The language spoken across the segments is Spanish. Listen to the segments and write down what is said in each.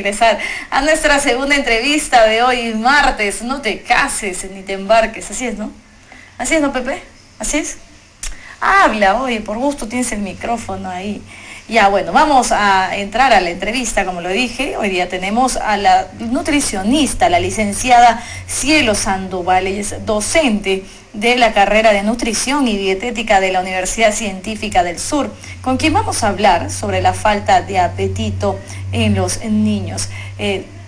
Regresar a nuestra segunda entrevista de hoy, martes. No te cases ni te embarques, así es, ¿no? Así es, ¿no, Pepe? ¿Así es? Habla, oye, por gusto tienes el micrófono ahí. Ya, bueno, vamos a entrar a la entrevista, como lo dije. Hoy día tenemos a la nutricionista, la licenciada Cielo Sandoval. Ella es docente de la carrera de Nutrición y Dietética de la Universidad Científica del Sur, con quien vamos a hablar sobre la falta de apetito en los niños.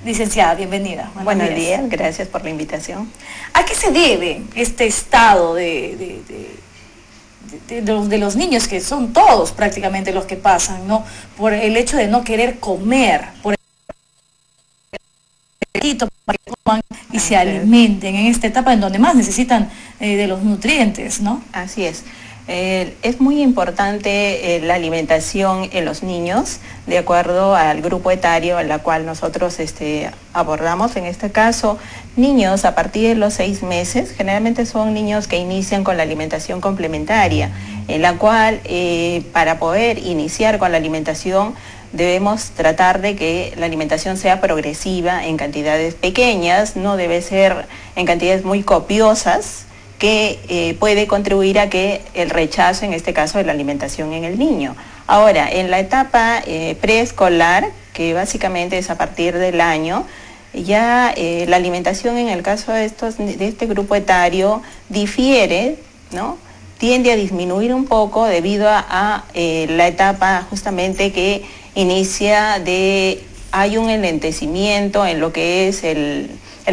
Licenciada, bienvenida. Buenos días, gracias por la invitación. ¿A qué se debe este estado de los niños, que son todos prácticamente los que pasan, ¿no? Por el hecho de no querer comer, por el apetito, para que coman y se alimenten en esta etapa en donde más necesitan de los nutrientes, ¿no? Así es. Es muy importante la alimentación en los niños, de acuerdo al grupo etario al cual nosotros abordamos. En este caso, niños a partir de los 6 meses, generalmente son niños que inician con la alimentación complementaria, en la cual para poder iniciar con la alimentación debemos tratar de que la alimentación sea progresiva en cantidades pequeñas, no debe ser en cantidades muy copiosas, que puede contribuir a que el rechazo, en este caso, de la alimentación en el niño. Ahora, en la etapa preescolar, que básicamente es a partir del año, ya la alimentación en el caso de este grupo etario difiere, ¿no? Tiende a disminuir un poco debido a la etapa justamente que inicia hay un enlentecimiento en lo que es el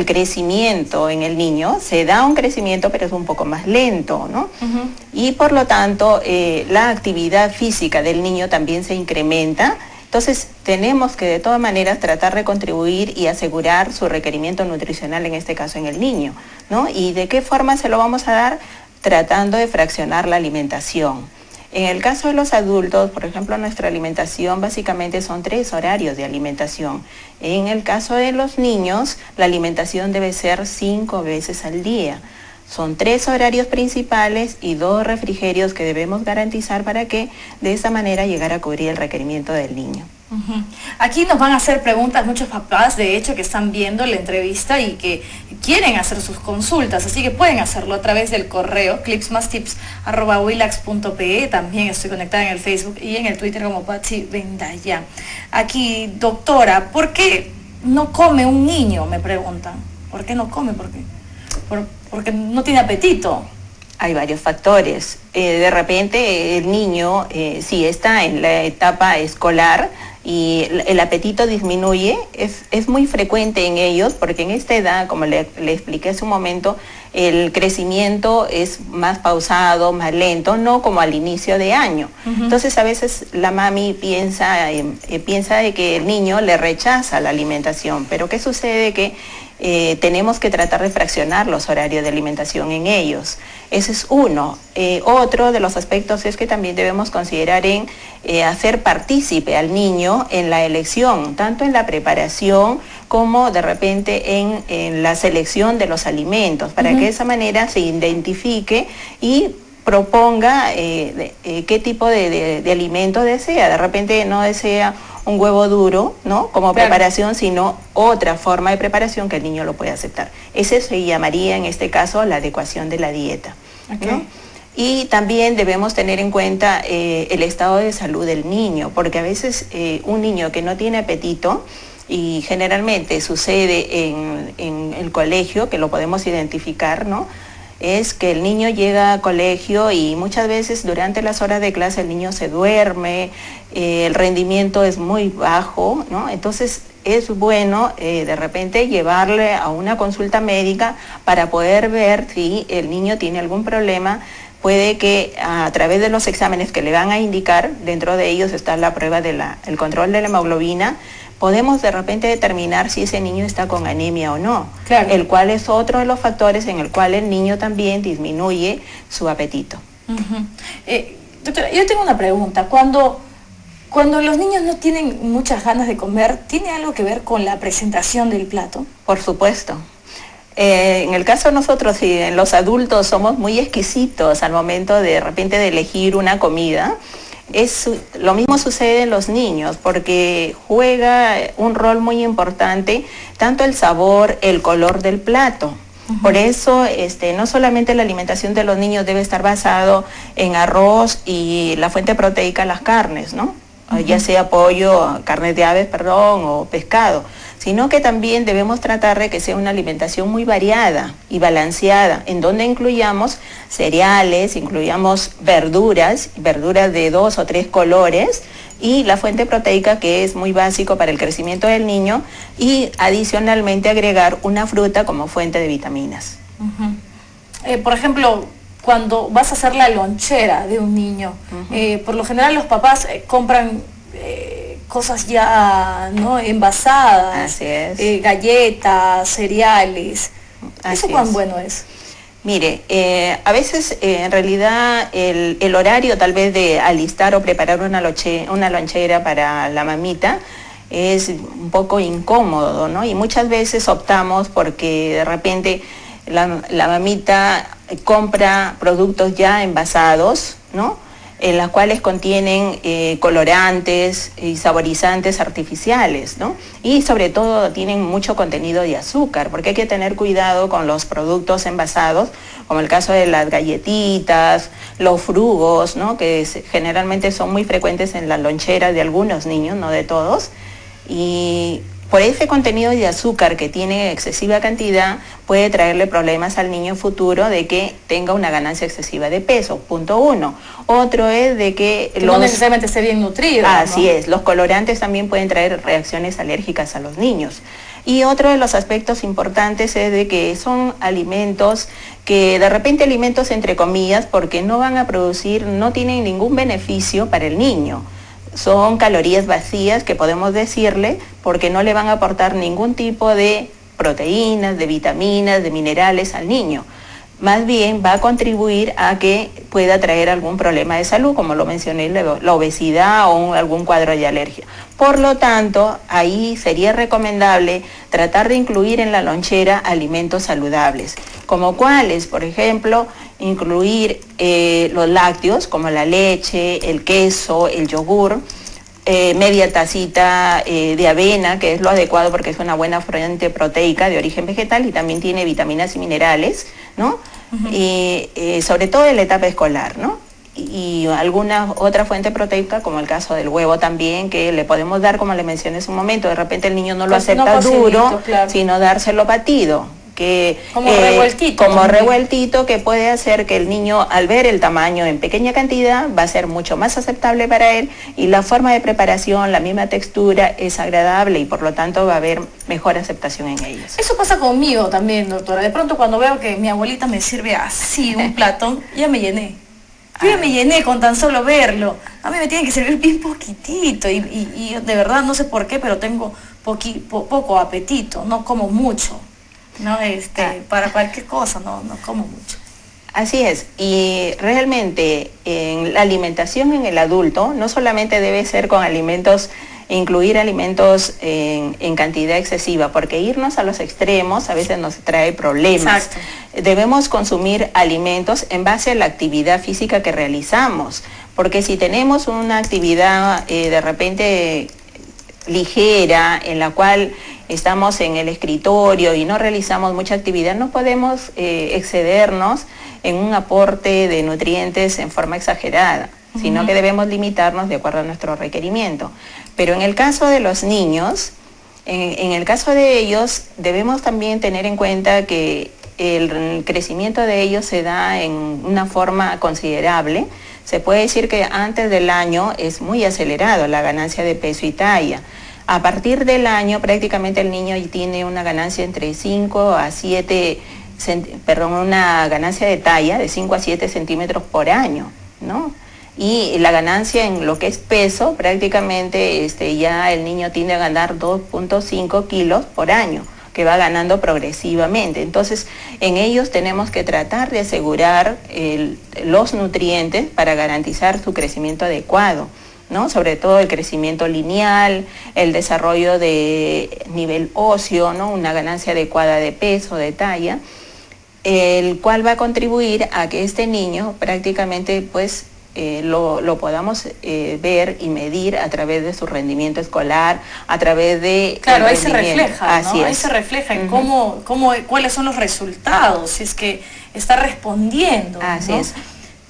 crecimiento en el niño. Se da un crecimiento, pero es un poco más lento, ¿no? Y por lo tanto, la actividad física del niño también se incrementa. Entonces, tenemos que de todas maneras tratar de contribuir y asegurar su requerimiento nutricional, en este caso en el niño, ¿no? ¿Y de qué forma se lo vamos a dar? Tratando de fraccionar la alimentación. En el caso de los adultos, por ejemplo, nuestra alimentación básicamente son 3 horarios de alimentación. En el caso de los niños, la alimentación debe ser 5 veces al día. Son 3 horarios principales y 2 refrigerios que debemos garantizar para que de esa manera llegar a cubrir el requerimiento del niño. Aquí nos van a hacer preguntas muchos papás, de hecho, que están viendo la entrevista y que quieren hacer sus consultas, así que pueden hacerlo a través del correo clipsmastips@willax.pe. También estoy conectada en el Facebook y en el Twitter como Patsy Vendaya. Aquí, doctora, ¿por qué no come un niño? Me preguntan. ¿Por qué no come? Porque no tiene apetito. Hay varios factores. De repente el niño, si está en la etapa escolar y el apetito disminuye, es muy frecuente en ellos, porque en esta edad, como le expliqué hace un momento, el crecimiento es más pausado, más lento, no como al inicio de año. Entonces a veces la mami piensa de que el niño le rechaza la alimentación, pero ¿qué sucede? Que tenemos que tratar de fraccionar los horarios de alimentación en ellos. Ese es uno. Otro de los aspectos es que también debemos considerar en hacer partícipe al niño en la elección, tanto en la preparación como de repente en la selección de los alimentos, para que de esa manera se identifique y proponga qué tipo de alimento desea. De repente no desea un huevo duro, ¿no? Como preparación, sino otra forma de preparación que el niño lo puede aceptar. Ese se llamaría en este caso la adecuación de la dieta, ¿no? Y también debemos tener en cuenta el estado de salud del niño, porque a veces un niño que no tiene apetito, y generalmente sucede en el colegio, que lo podemos identificar, ¿no? Es que el niño llega a colegio y muchas veces durante las horas de clase el niño se duerme, el rendimiento es muy bajo, ¿no? Entonces es bueno de repente llevarle a una consulta médica para poder ver si el niño tiene algún problema. Puede que a través de los exámenes que le van a indicar, dentro de ellos está la prueba del control de la hemoglobina, podemos de repente determinar si ese niño está con anemia o no, el cual es otro de los factores en el cual el niño también disminuye su apetito. Doctora, yo tengo una pregunta. Cuando los niños no tienen muchas ganas de comer, ¿tiene algo que ver con la presentación del plato? Por supuesto. En el caso de nosotros, sí, en los adultos somos muy exquisitos al momento de repente de elegir una comida. Lo mismo sucede en los niños, porque juega un rol muy importante tanto el sabor, el color del plato. Por eso, no solamente la alimentación de los niños debe estar basado en arroz y la fuente proteica, las carnes, ¿no? Ya sea pollo, carnes de aves, perdón, o pescado, sino que también debemos tratar de que sea una alimentación muy variada y balanceada, en donde incluyamos cereales, incluyamos verduras de 2 o 3 colores, y la fuente proteica, que es muy básico para el crecimiento del niño, y adicionalmente agregar una fruta como fuente de vitaminas. Por ejemplo, cuando vas a hacer la lonchera de un niño, por lo general los papás compran cosas ya, ¿no?, envasadas, así es. Galletas, cereales. ¿Eso cuán bueno es? Mire, a veces en realidad el horario tal vez de alistar o preparar una lonchera para la mamita es un poco incómodo, ¿no? Y muchas veces optamos porque de repente la mamita compra productos ya envasados, ¿no?, en las cuales contienen colorantes y saborizantes artificiales, ¿no? Y sobre todo tienen mucho contenido de azúcar, porque hay que tener cuidado con los productos envasados, como el caso de las galletitas, los frugos, ¿no?, que generalmente son muy frecuentes en las loncheras de algunos niños, no de todos, y por ese contenido de azúcar que tiene excesiva cantidad, puede traerle problemas al niño futuro de que tenga una ganancia excesiva de peso, punto 1. Otro es de que no necesariamente esté bien nutrido. Así es, los colorantes también pueden traer reacciones alérgicas a los niños. Y otro de los aspectos importantes es de que son alimentos que de repente alimentos entre comillas, porque no van a producir, no tienen ningún beneficio para el niño. Son calorías vacías que podemos decirle, porque no le van a aportar ningún tipo de proteínas, de vitaminas, de minerales al niño. Más bien va a contribuir a que pueda traer algún problema de salud, como lo mencioné, la obesidad o algún cuadro de alergia. Por lo tanto, ahí sería recomendable tratar de incluir en la lonchera alimentos saludables, como cuáles, por ejemplo, incluir los lácteos, como la leche, el queso, el yogur, media tacita de avena, que es lo adecuado porque es una buena fuente proteica de origen vegetal y también tiene vitaminas y minerales, ¿no? Sobre todo en la etapa escolar, ¿no? Y alguna otra fuente proteica, como el caso del huevo también, que le podemos dar, como le mencioné hace un momento, de repente el niño no lo acepta duro, claro, sino dárselo batido. Como revueltito, que puede hacer que el niño, al ver el tamaño en pequeña cantidad, va a ser mucho más aceptable para él, y la forma de preparación, la misma textura es agradable y por lo tanto va a haber mejor aceptación en ellos. Eso pasa conmigo también, doctora. De pronto cuando veo que mi abuelita me sirve así un platón, ya me llené. Yo ya me llené con tan solo verlo. A mí me tiene que servir bien poquitito y de verdad no sé por qué, pero tengo poco apetito, no como mucho. No, para cualquier cosa, no como mucho. Así es, y realmente en la alimentación en el adulto no solamente debe ser con alimentos, incluir alimentos en cantidad excesiva, porque irnos a los extremos a veces nos trae problemas. Exacto. Debemos consumir alimentos en base a la actividad física que realizamos, porque si tenemos una actividad de repente ligera, en la cual estamos en el escritorio y no realizamos mucha actividad, no podemos excedernos en un aporte de nutrientes en forma exagerada, sino que debemos limitarnos de acuerdo a nuestro requerimiento. Pero en el caso de los niños, en el caso de ellos, debemos también tener en cuenta que el crecimiento de ellos se da en una forma considerable. Se puede decir que antes del año es muy acelerado la ganancia de peso y talla. A partir del año prácticamente el niño tiene una ganancia entre 5 a 7, una ganancia de talla de 5 a 7 centímetros por año, ¿no? Y la ganancia en lo que es peso, prácticamente ya el niño tiende a ganar 2.5 kilos por año, que va ganando progresivamente. Entonces, en ellos tenemos que tratar de asegurar los nutrientes para garantizar su crecimiento adecuado, ¿no? Sobre todo el crecimiento lineal, el desarrollo de nivel óseo, ¿no? Una ganancia adecuada de peso, de talla, el cual va a contribuir a que este niño prácticamente pues lo podamos ver y medir a través de su rendimiento escolar, a través de... Claro, ahí se refleja, ¿no? Así es. Ahí se refleja en cuáles son los resultados, si es que está respondiendo, Así ¿no? es.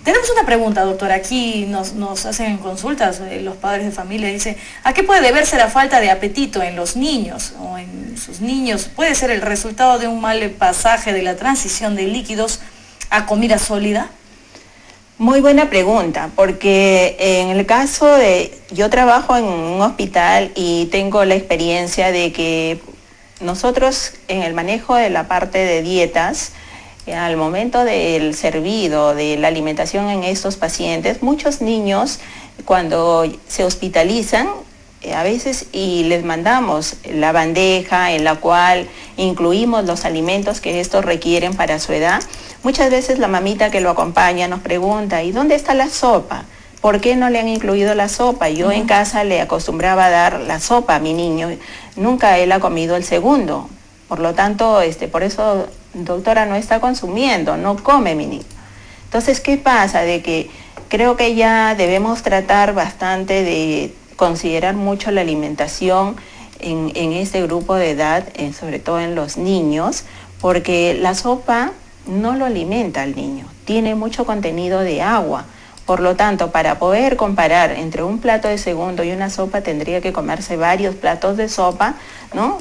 Tenemos una pregunta, doctora, aquí nos hacen consultas los padres de familia, dice, ¿a qué puede deberse la falta de apetito en los niños o en sus niños? ¿Puede ser el resultado de un mal pasaje de la transición de líquidos a comida sólida? Muy buena pregunta, porque en el caso de, yo trabajo en un hospital y tengo la experiencia de que nosotros en el manejo de la parte de dietas, al momento del servido, de la alimentación en estos pacientes, muchos niños cuando se hospitalizan, a veces y les mandamos la bandeja en la cual incluimos los alimentos que estos requieren para su edad, muchas veces la mamita que lo acompaña nos pregunta, ¿y dónde está la sopa? ¿Por qué no le han incluido la sopa? Yo en casa le acostumbraba a dar la sopa a mi niño, nunca él ha comido el segundo, por lo tanto, por eso, doctora, no está consumiendo, no come mi niño. Entonces, ¿qué pasa? De que creo que ya debemos tratar bastante de considerar mucho la alimentación en este grupo de edad, sobre todo en los niños, porque la sopa no lo alimenta al niño, tiene mucho contenido de agua. Por lo tanto, para poder comparar entre un plato de segundo y una sopa, tendría que comerse varios platos de sopa, ¿no?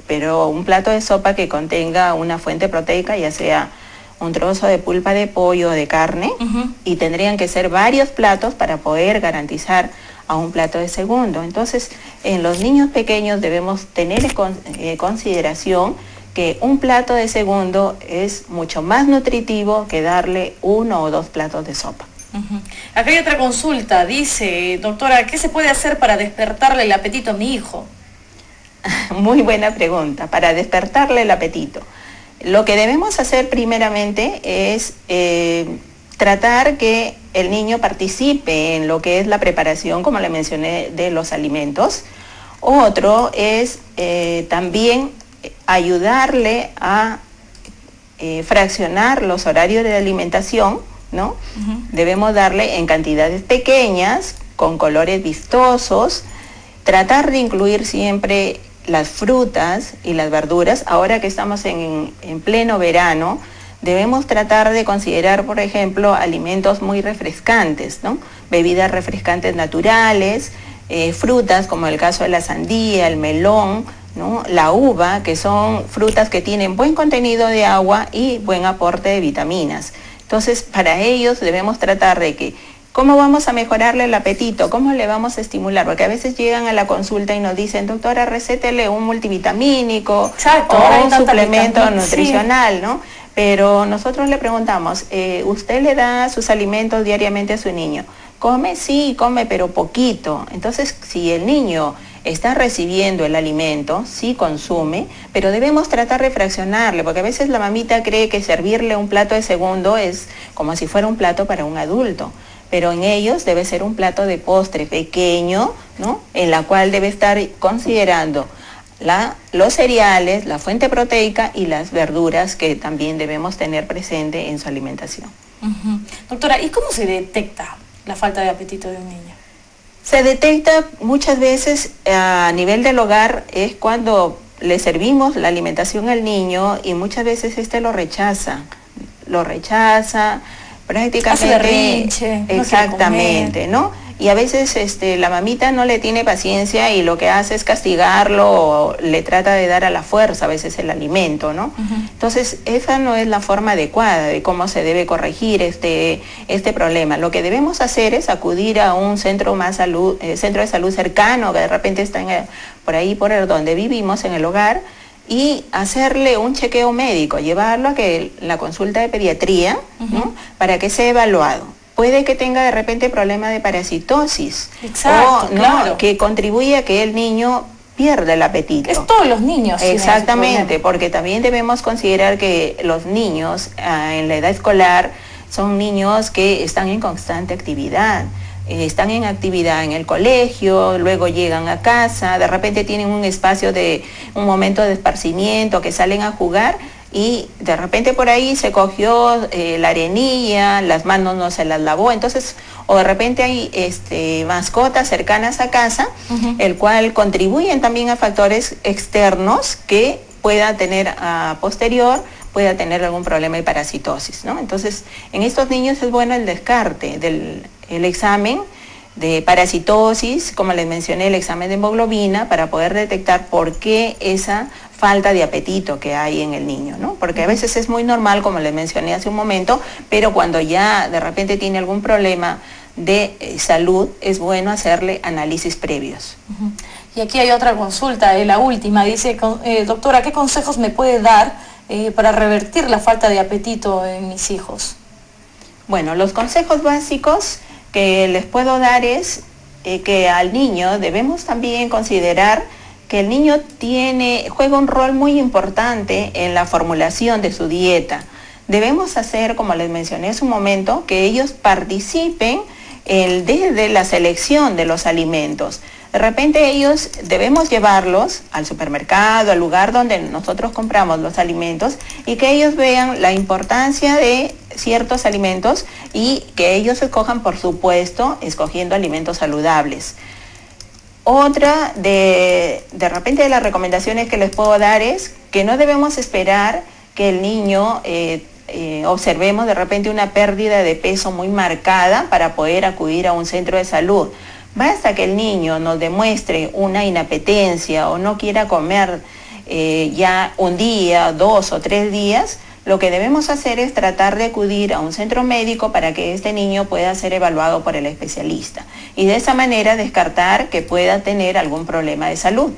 Pero un plato de sopa que contenga una fuente proteica, ya sea un trozo de pulpa de pollo o de carne, y tendrían que ser varios platos para poder garantizar a un plato de segundo. Entonces, en los niños pequeños debemos tener en consideración que un plato de segundo es mucho más nutritivo que darle 1 o 2 platos de sopa. Acá hay otra consulta, dice, doctora, ¿qué se puede hacer para despertarle el apetito a mi hijo? Muy buena pregunta, para despertarle el apetito. Lo que debemos hacer primeramente es tratar que el niño participe en lo que es la preparación, como le mencioné, de los alimentos. Otro es también ayudarle a fraccionar los horarios de alimentación, ¿no? Debemos darle en cantidades pequeñas, con colores vistosos, tratar de incluir siempre las frutas y las verduras. Ahora que estamos en pleno verano, debemos tratar de considerar, por ejemplo, alimentos muy refrescantes, ¿no? Bebidas refrescantes naturales, frutas como el caso de la sandía, el melón, ¿no? La uva, que son frutas que tienen buen contenido de agua y buen aporte de vitaminas. Entonces, para ellos debemos tratar de que, ¿cómo vamos a mejorarle el apetito? ¿Cómo le vamos a estimular? Porque a veces llegan a la consulta y nos dicen, doctora, recétele un multivitamínico. Exacto, o un suplemento nutricional, sí, ¿no? Pero nosotros le preguntamos, ¿usted le da sus alimentos diariamente a su niño? ¿Come? Sí, come, pero poquito. Entonces, si el niño está recibiendo el alimento, sí consume, pero debemos tratar de fraccionarle, porque a veces la mamita cree que servirle un plato de segundo es como si fuera un plato para un adulto, pero en ellos debe ser un plato de postre pequeño, ¿no? En la cual debe estar considerando los cereales, la fuente proteica y las verduras que también debemos tener presente en su alimentación. Doctora, ¿y cómo se detecta la falta de apetito de un niño? Se detecta muchas veces a nivel del hogar, es cuando le servimos la alimentación al niño y muchas veces lo rechaza prácticamente. Hace berrinche, exactamente, ¿no? Y a veces la mamita no le tiene paciencia y lo que hace es castigarlo o le trata de dar a la fuerza a veces el alimento, ¿no? Entonces, esa no es la forma adecuada de cómo se debe corregir este problema. Lo que debemos hacer es acudir a un centro de salud cercano, que de repente está por ahí, por donde vivimos, en el hogar, y hacerle un chequeo médico, llevarlo a que la consulta de pediatría, ¿no? Para que sea evaluado. Puede que tenga de repente problema de parasitosis. Exacto, o, ¿no? Claro. Que contribuye a que el niño pierda el apetito. Es todos los niños. Exactamente, porque también debemos considerar que los niños en la edad escolar son niños que están en constante actividad. Están en actividad en el colegio, luego llegan a casa, de repente tienen un espacio un momento de esparcimiento, que salen a jugar, y de repente por ahí se cogió la arenilla, las manos no se las lavó, entonces, o de repente hay mascotas cercanas a casa, el cual contribuyen también a factores externos que pueda tener a posterior, pueda tener algún problema de parasitosis, ¿no? Entonces, en estos niños es bueno el descarte el examen de parasitosis, como les mencioné, el examen de hemoglobina, para poder detectar por qué esa falta de apetito que hay en el niño, ¿no? Porque a veces es muy normal, como les mencioné hace un momento, pero cuando ya de repente tiene algún problema de salud, es bueno hacerle análisis previos. Y aquí hay otra consulta, la última, dice, doctora, ¿qué consejos me puede dar para revertir la falta de apetito en mis hijos? Bueno, los consejos básicos que les puedo dar es que al niño debemos también considerar que el niño juega un rol muy importante en la formulación de su dieta. Debemos hacer, como les mencioné hace un momento, que ellos participen desde la selección de los alimentos. De repente ellos debemos llevarlos al supermercado, al lugar donde nosotros compramos los alimentos, y que ellos vean la importancia de ciertos alimentos y que ellos escojan, por supuesto, escogiendo alimentos saludables. Otra de repente de las recomendaciones que les puedo dar es que no debemos esperar que el niño observemos de repente una pérdida de peso muy marcada para poder acudir a un centro de salud. Basta que el niño nos demuestre una inapetencia o no quiera comer ya un día, 2 o 3 días, lo que debemos hacer es tratar de acudir a un centro médico para que este niño pueda ser evaluado por el especialista y de esa manera descartar que pueda tener algún problema de salud.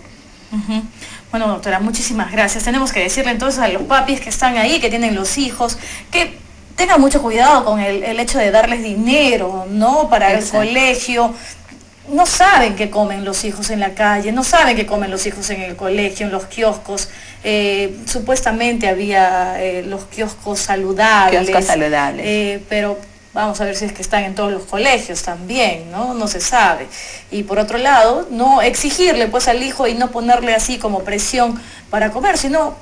Bueno, doctora, muchísimas gracias. Tenemos que decirle entonces a los papis que están ahí, que tienen los hijos, que tengan mucho cuidado con el hecho de darles dinero, ¿no? Para el colegio. No saben qué comen los hijos en la calle, no saben qué comen los hijos en el colegio, en los kioscos. Supuestamente había los kioscos saludables. Kioscos saludables. Pero vamos a ver si es que están en todos los colegios también, ¿no? No se sabe. Y por otro lado, no exigirle pues al hijo y no ponerle así como presión para comer, sino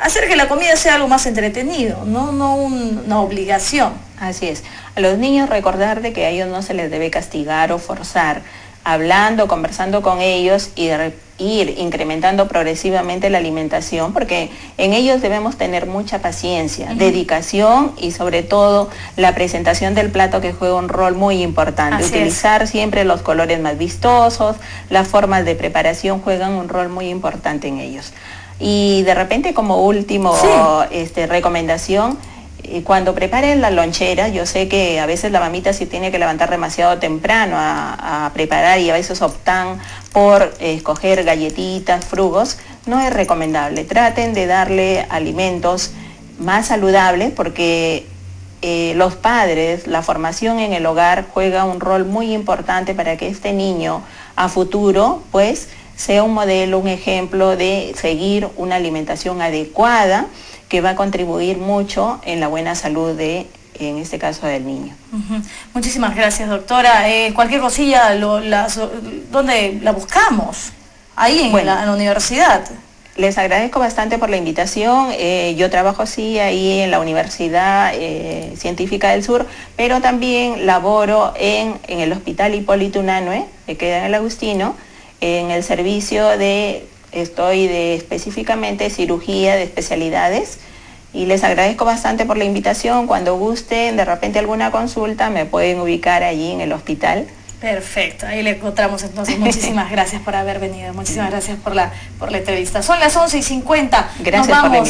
hacer que la comida sea algo más entretenido, no una obligación. Así es. A los niños recordar de que a ellos no se les debe castigar o forzar, hablando, conversando con ellos y ir incrementando progresivamente la alimentación, porque en ellos debemos tener mucha paciencia, dedicación y sobre todo la presentación del plato, que juega un rol muy importante. Utilizar siempre los colores más vistosos, las formas de preparación juegan un rol muy importante en ellos. Y de repente, como último recomendación, cuando preparen la lonchera, yo sé que a veces la mamita sí tiene que levantar demasiado temprano a preparar y a veces optan por escoger galletitas, frugos, no es recomendable. Traten de darle alimentos más saludables porque los padres, la formación en el hogar juega un rol muy importante para que este niño a futuro pues sea un modelo, un ejemplo de seguir una alimentación adecuada que va a contribuir mucho en la buena salud en este caso del niño. Muchísimas gracias, doctora. Cualquier cosilla, ¿dónde la buscamos? Ahí en la universidad. Les agradezco bastante por la invitación. Yo trabajo sí ahí en la Universidad Científica del Sur, pero también laboro en el Hospital Hipólito Unanue, que queda en el Agustino, en el servicio estoy específicamente cirugía de especialidades, y les agradezco bastante por la invitación. Cuando gusten de repente alguna consulta me pueden ubicar allí en el hospital. Perfecto, ahí le encontramos entonces. Muchísimas gracias por haber venido, muchísimas gracias por la entrevista. Son las 11:50. Gracias por la invitación.